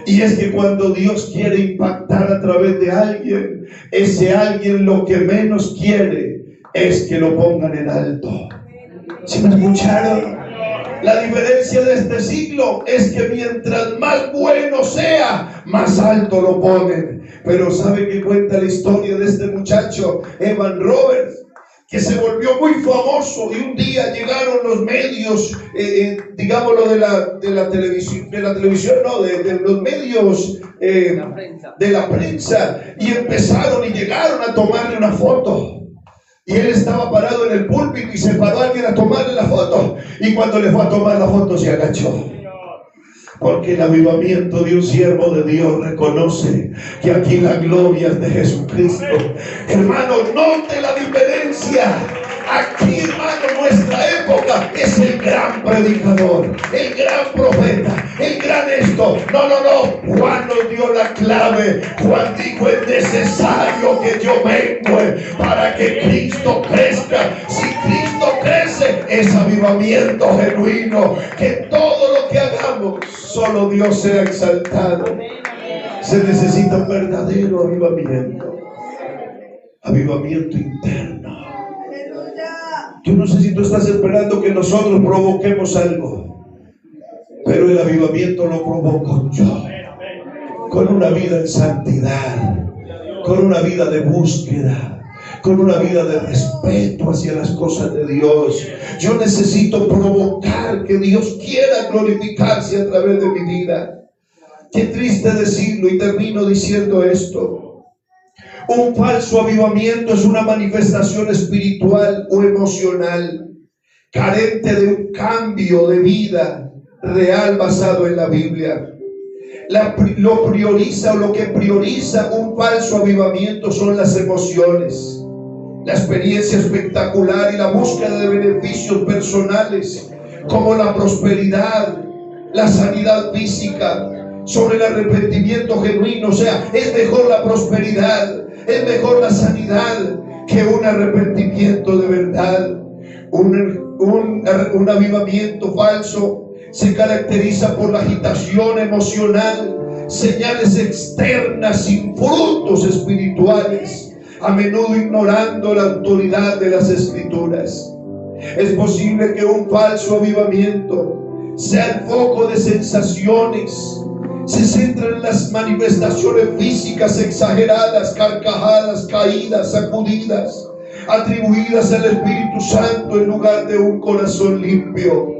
Speaker 1: y es que cuando Dios quiere impactar a través de alguien, ese alguien lo que menos quiere es que lo pongan en alto. ¿Sí me escucharon? La diferencia de este siglo es que mientras más bueno sea, más alto lo ponen. Pero ¿sabe qué cuenta la historia de este muchacho, Evan Roberts? Que se volvió muy famoso, y un día llegaron los medios, digámoslo de la televisión, de los medios de la prensa, y empezaron y llegaron a tomarle una foto. Y él estaba parado en el púlpito, y se paró alguien a tomarle la foto, y cuando le fue a tomar la foto se agachó. Porque el avivamiento de un siervo de Dios reconoce que aquí la gloria es de Jesucristo. Hermano, note la diferencia. Aquí, hermano, nuestra época es el gran predicador, el gran profeta, el gran esto. No. Juan nos dio la clave. Juan dijo: es necesario que yo venga para que Cristo crezca. Si Cristo crece, es avivamiento genuino. Que todo lo que hagamos, solo Dios sea exaltado. Se necesita un verdadero avivamiento. Avivamiento interno. Yo no sé si tú estás esperando que nosotros provoquemos algo, pero el avivamiento lo provoco yo, con una vida en santidad, con una vida de búsqueda, con una vida de respeto hacia las cosas de Dios. Yo necesito provocar que Dios quiera glorificarse a través de mi vida. Qué triste decirlo, y termino diciendo esto: un falso avivamiento es una manifestación espiritual o emocional carente de un cambio de vida real basado en la Biblia. Lo que prioriza un falso avivamiento son las emociones, la experiencia espectacular y la búsqueda de beneficios personales, como la prosperidad, la sanidad física, sobre el arrepentimiento genuino. O sea, es mejor la prosperidad, es mejor la sanidad que un arrepentimiento de verdad. Un avivamiento falso se caracteriza por la agitación emocional señales externas sin frutos espirituales, a menudo ignorando la autoridad de las Escrituras. Es posible que un falso avivamiento sea el foco de sensaciones, se centra en las manifestaciones físicas exageradas, carcajadas, caídas, sacudidas, atribuidas al Espíritu Santo en lugar de un corazón limpio.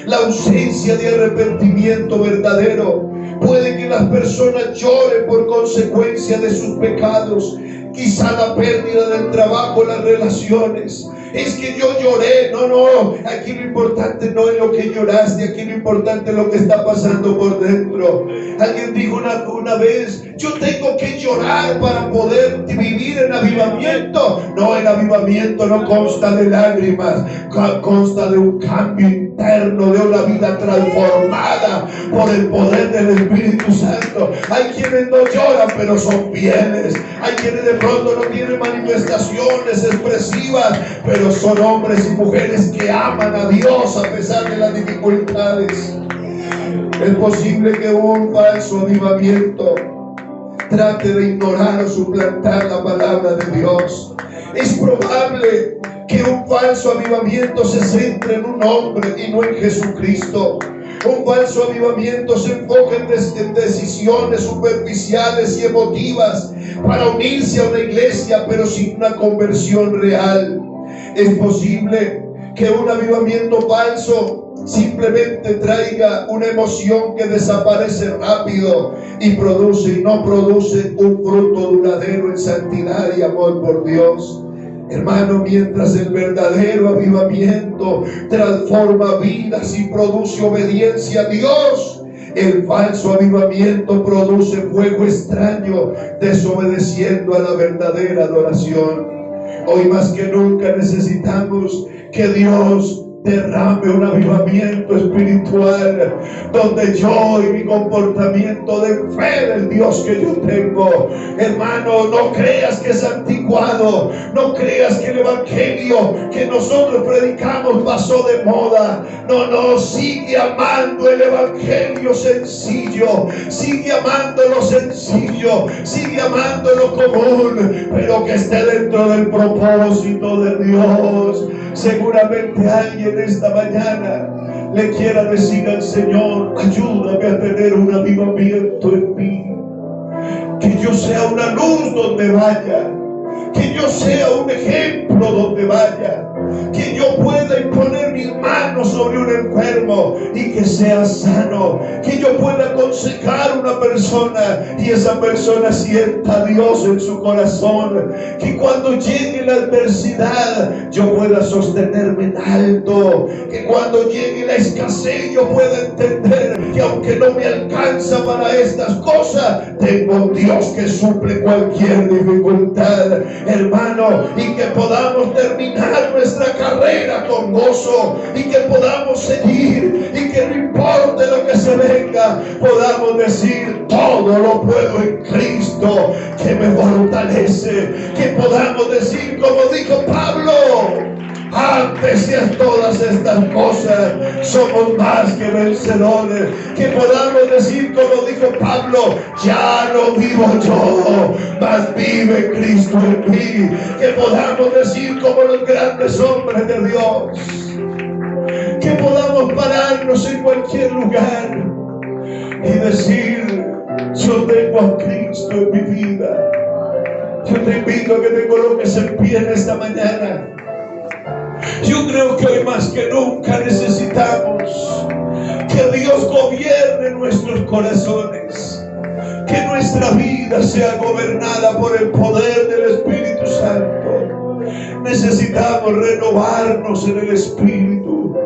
Speaker 1: La ausencia de arrepentimiento verdadero puede que las personas lloren por consecuencia de sus pecados, quizá la pérdida del trabajo, las relaciones. Es que yo lloré. No, aquí lo importante no es lo que lloraste, aquí lo importante es lo que está pasando por dentro. Alguien dijo una vez: yo tengo que llorar para poder vivir en avivamiento. No, el avivamiento no consta de lágrimas, consta de un cambio interno, de una vida transformada por el poder del Espíritu Santo. Hay quienes no lloran pero son fieles, hay quienes de pronto no tienen manifestaciones expresivas, pero son hombres y mujeres que aman a Dios a pesar de las dificultades. Es posible que un falso avivamiento trate de ignorar o suplantar la palabra de Dios. Es probable que un falso avivamiento se centre en un hombre y no en Jesucristo. Un falso avivamiento se enfoca en decisiones superficiales y emotivas para unirse a una iglesia, pero sin una conversión real. Es posible que un avivamiento falso simplemente traiga una emoción que desaparece rápido y no produce un fruto duradero en santidad y amor por Dios. Hermano, mientras el verdadero avivamiento transforma vidas y produce obediencia a Dios, el falso avivamiento produce fuego extraño, desobedeciendo a la verdadera adoración. Hoy más que nunca necesitamos que Dios derrame un avivamiento espiritual donde yo y mi comportamiento de fe del Dios que yo tengo. Hermano, no creas que es anticuado, no creas que el evangelio que nosotros predicamos pasó de moda. No, sigue amando el evangelio sencillo, sigue amando lo sencillo, sigue amando lo común, pero que esté dentro del propósito de Dios. Seguramente alguien esta mañana le quiera decir al Señor: ayúdame a tener un avivamiento en mí, que yo sea una luz donde vaya, que yo sea un ejemplo donde vaya, que yo pueda imponer mis manos sobre un enfermo y que sea sano, que yo pueda aconsejar a una persona y esa persona sienta a Dios en su corazón, que cuando llegue la adversidad yo pueda sostenerme en alto, que cuando llegue la escasez yo pueda entender que aunque no me alcanza para estas cosas, tengo un Dios que suple cualquier dificultad, hermano, y que podamos terminar nuestra carrera con gozo, y que podamos seguir, y que no importe lo que se venga, podamos decir: todo lo puedo en Cristo que me fortalece. Que podamos decir como dijo Pablo: antes de todas estas cosas somos más que vencedores. Que podamos decir como dijo Pablo: ya no vivo yo, mas vive Cristo en mí. Que podamos decir como los grandes hombres de Dios, que podamos pararnos en cualquier lugar y decir: yo tengo a Cristo en mi vida. Yo te invito a que te coloques en pie en esta mañana. Yo creo que hoy más que nunca necesitamos que Dios gobierne nuestros corazones, que nuestra vida sea gobernada por el poder del Espíritu Santo. Necesitamos renovarnos en el Espíritu,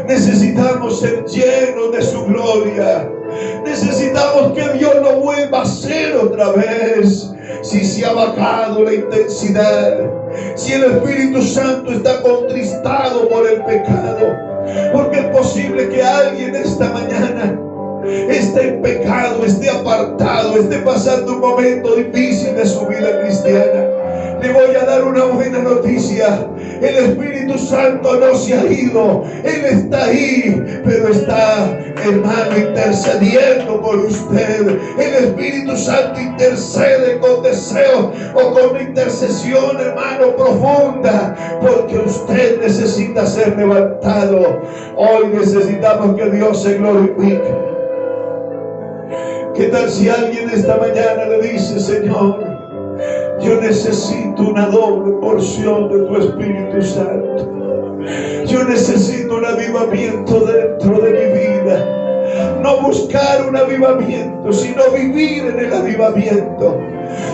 Speaker 1: necesitamos ser llenos de su gloria, necesitamos que Dios lo vuelva a hacer otra vez. Si se ha bajado la intensidad, si el Espíritu Santo está contristado por el pecado, porque es posible que alguien esta mañana esté en pecado, esté apartado, esté pasando un momento difícil de su vida cristiana. Le voy a dar una buena noticia. El Espíritu Santo no se ha ido. Él está ahí, pero está, hermano, intercediendo por usted. El Espíritu Santo intercede con deseo o con intercesión, hermano, profunda, porque usted necesita ser levantado. Hoy necesitamos que Dios se glorifique. ¿Qué tal si alguien esta mañana le dice: Señor, yo necesito una doble porción de tu Espíritu Santo? Yo necesito un avivamiento dentro de mi vida. No buscar un avivamiento, sino vivir en el avivamiento.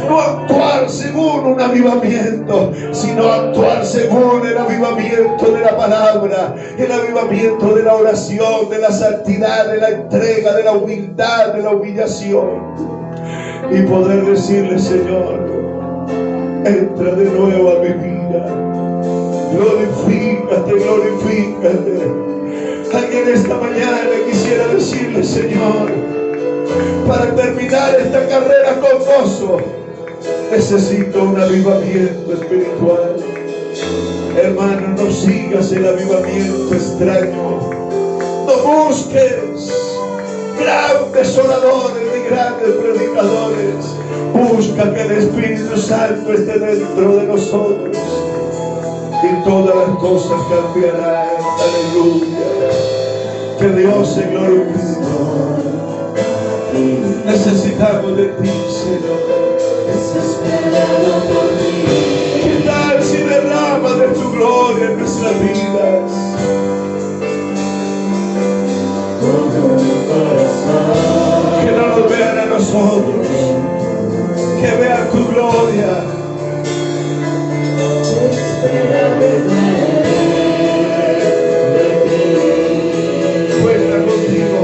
Speaker 1: No actuar según un avivamiento, sino actuar según el avivamiento de la palabra, el avivamiento de la oración, de la santidad, de la entrega, de la humildad, de la humillación. Y poder decirle: Señor, entra de nuevo a mi vida. Glorifícate, glorifícate. Alguien esta mañana quisiera decirle: Señor, para terminar esta carrera con gozo, necesito un avivamiento espiritual. Hermano, no sigas el avivamiento extraño. No busques grandes oradores ni grandes predicadores. Busca que el Espíritu Santo esté dentro de nosotros y todas las cosas cambiarán. Aleluya. Que Dios se glorifique. Necesitamos de ti, Señor.
Speaker 3: Desesperado por ti.
Speaker 1: ¿Qué tal si derrama de tu gloria en nuestras vidas?
Speaker 3: Todo mi corazón.
Speaker 1: Que no nos vean a nosotros, que vean tu gloria. Cuenta contigo,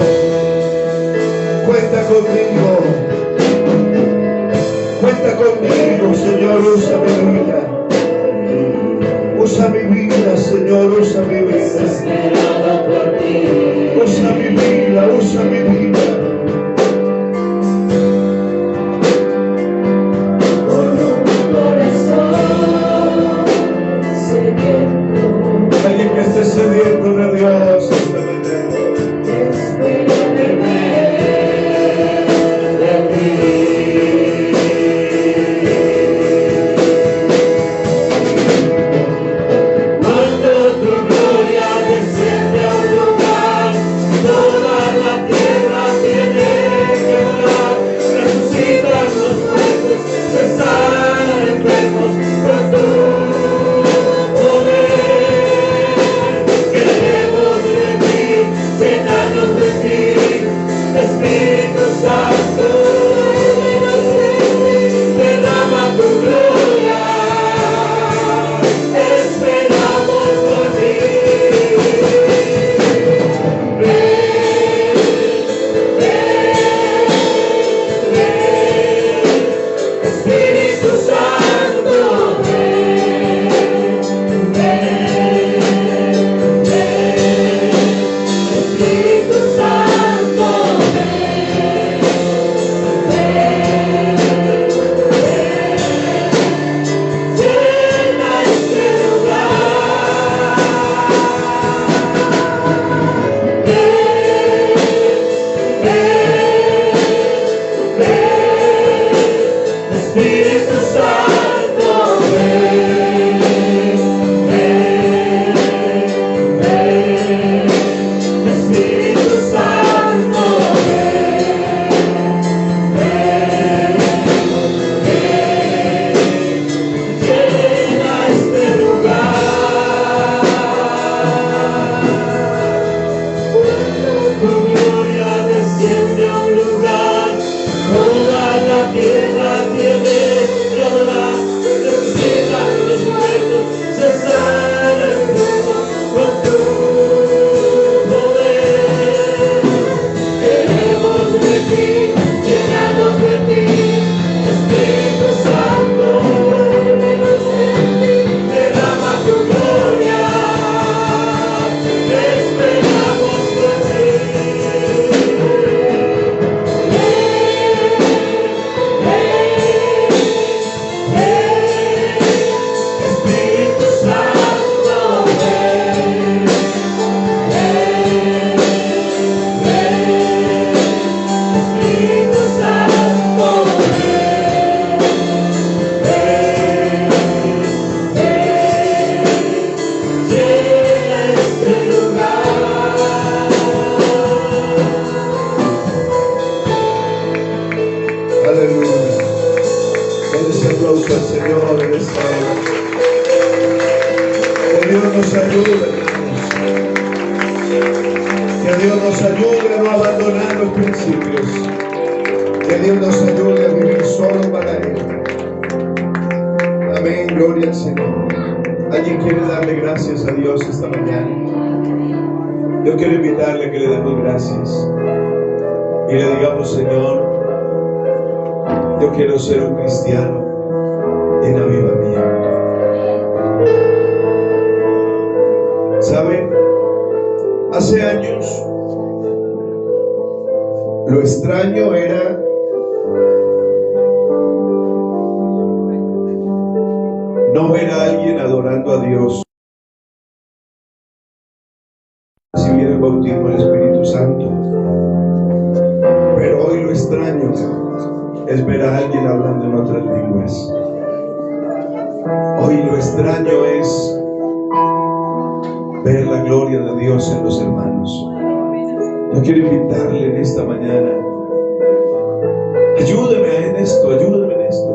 Speaker 1: cuenta contigo, cuenta conmigo, Señor. Usa mi vida, usa mi vida, Señor. Usa mi vida, usa mi vida, usa mi vida. Alguien que esté sediento de Dios esta mañana.
Speaker 3: Cuando tu gloria desciende a un lugar, toda la tierra tiene que orar. Resucitan los muertos, se sanan enfermos con tu poder. Queremos de ti, llenarnos de ti, Espíritu Santo. Derrama tu gloria, esperamos por ti. Espíritu Santo, Espíritu Santo, llena este lugar. Espíritu Santo, Espíritu Santo, llena este lugar. Tu gloria desciende a un lugar, toda la tierra tiene que adorar. Resucitan los muertos, se sanan enfermos con tu poder. Queremos de ti, llenarnos de ti, Espíritu Santo. Derrama tu gloria, esperamos por ti.
Speaker 1: Aleluya. Den ese aplauso al Señor en esta hora. Que Dios nos ayude, hermanos. Que Dios nos ayude a no abandonar los principios. Que Dios nos ayude a vivir solo para Él. Amén, gloria al Señor. ¿Alguien quiere darle gracias a Dios esta mañana? Yo quiero invitarle a que le demos gracias y le digamos: Señor, yo quiero ser un cristiano en avivamiento. ¿Saben? Hace años lo extraño era no ver a alguien adorando a Dios, recibir el bautismo del Espíritu Santo. Pero hoy lo extraño es ver a alguien hablando en otras lenguas. Hoy lo extraño es ver la gloria de Dios en los hermanos. Yo quiero invitarle en esta mañana: ayúdeme en esto, ayúdeme en esto.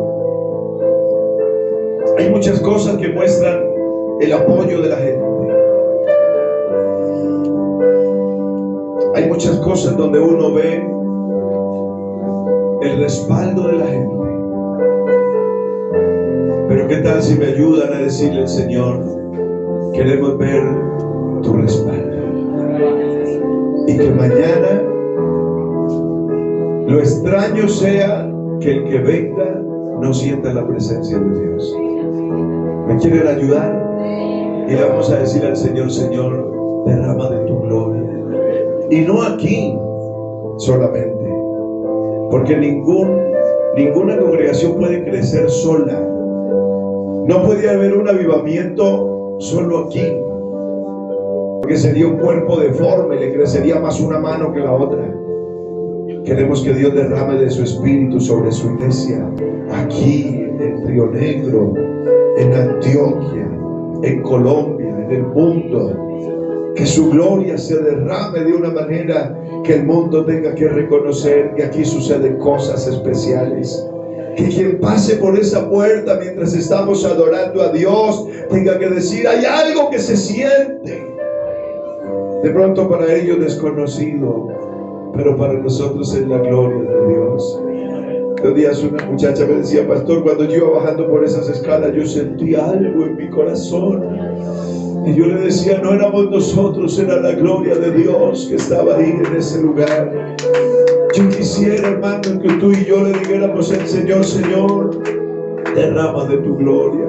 Speaker 1: Hay muchas cosas que muestran el apoyo de la gente. Hay muchas cosas donde uno ve el respaldo de la gente. Pero ¿qué tal si me ayudan a decirle al Señor: queremos ver tu respaldo? Y que mañana lo extraño sea que el que venga no sienta la presencia de Dios. ¿Me quieren ayudar? Y le vamos a decir al Señor: Señor, derrama de tu gloria. Y no aquí solamente, porque ninguna congregación puede crecer sola. No puede haber un avivamiento solo aquí, porque sería un cuerpo deforme, le crecería más una mano que la otra. Queremos que Dios derrame de su espíritu sobre su iglesia, aquí en Río Negro, en Antioquia, en Colombia, en el mundo. Que su gloria se derrame de una manera que el mundo tenga que reconocer que aquí suceden cosas especiales. Que quien pase por esa puerta mientras estamos adorando a Dios tenga que decir: hay algo que se siente. De pronto para ellos desconocido, pero para nosotros es la gloria de Dios. Los días una muchacha me decía: pastor, cuando yo iba bajando por esas escalas yo sentí algo en mi corazón. Y yo le decía: no éramos nosotros, era la gloria de Dios que estaba ahí en ese lugar. Yo quisiera, hermano, que tú y yo le dijéramos al Señor: Señor, derrama de tu gloria.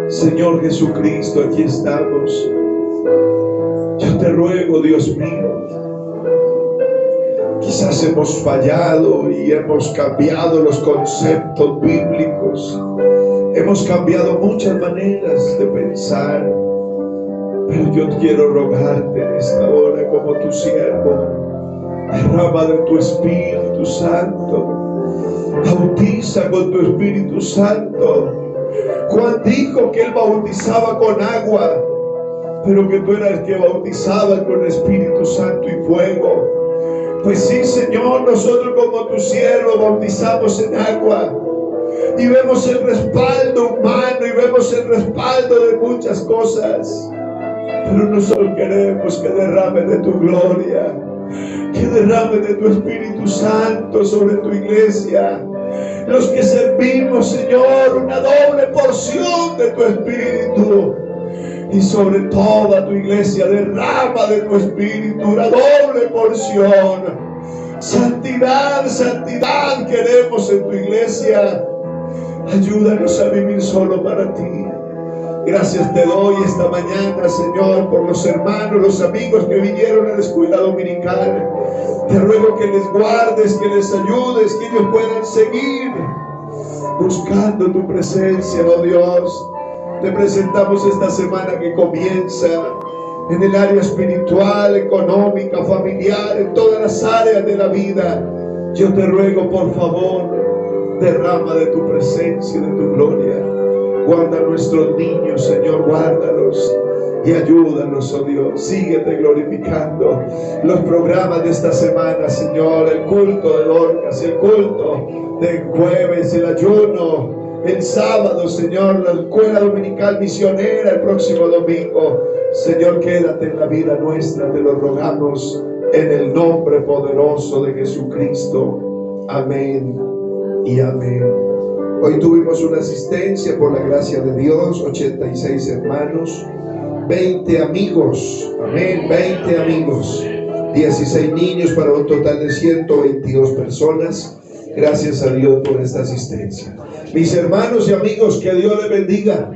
Speaker 1: Señor Jesucristo, aquí estamos. Yo te ruego, Dios mío. Quizás hemos fallado y hemos cambiado los conceptos bíblicos. Hemos cambiado muchas maneras de pensar. Pero yo quiero rogarte en esta hora como tu siervo: derrama de tu Espíritu Santo. Bautiza con tu Espíritu Santo. Juan dijo que él bautizaba con agua, pero que tú eras el que bautizaba con Espíritu Santo y fuego. Pues sí, Señor, nosotros como tu siervo bautizamos en agua y vemos el respaldo humano y vemos el respaldo de muchas cosas. Pero nosotros queremos que derrame de tu gloria, que derrame de tu Espíritu Santo sobre tu iglesia. Los que servimos, Señor, una doble porción de tu Espíritu. Y sobre toda tu iglesia derrama de tu Espíritu una doble porción. Santidad, santidad queremos en tu iglesia. Ayúdanos a vivir solo para ti. Gracias te doy esta mañana, Señor, por los hermanos, los amigos que vinieron a la escuela dominical. Te ruego que les guardes, que les ayudes, que ellos puedan seguir buscando tu presencia, oh Dios. Te presentamos esta semana que comienza en el área espiritual, económica, familiar, en todas las áreas de la vida. Yo te ruego, por favor, derrama de tu presencia y de tu gloria. Guarda a nuestros niños, Señor, guárdalos. y ayúdanos, oh Dios. Síguete glorificando los programas de esta semana, Señor. El culto de Dorcas, el culto de jueves, el ayuno, el sábado, Señor, la escuela dominical misionera el próximo domingo. Señor, quédate en la vida nuestra, te lo rogamos en el nombre poderoso de Jesucristo. Amén y amén. Hoy tuvimos una asistencia por la gracia de Dios, 86 hermanos, 20 amigos, amén, 20 amigos, 16 niños para un total de 122 personas. Gracias a Dios por esta asistencia. Mis hermanos y amigos, que Dios les bendiga.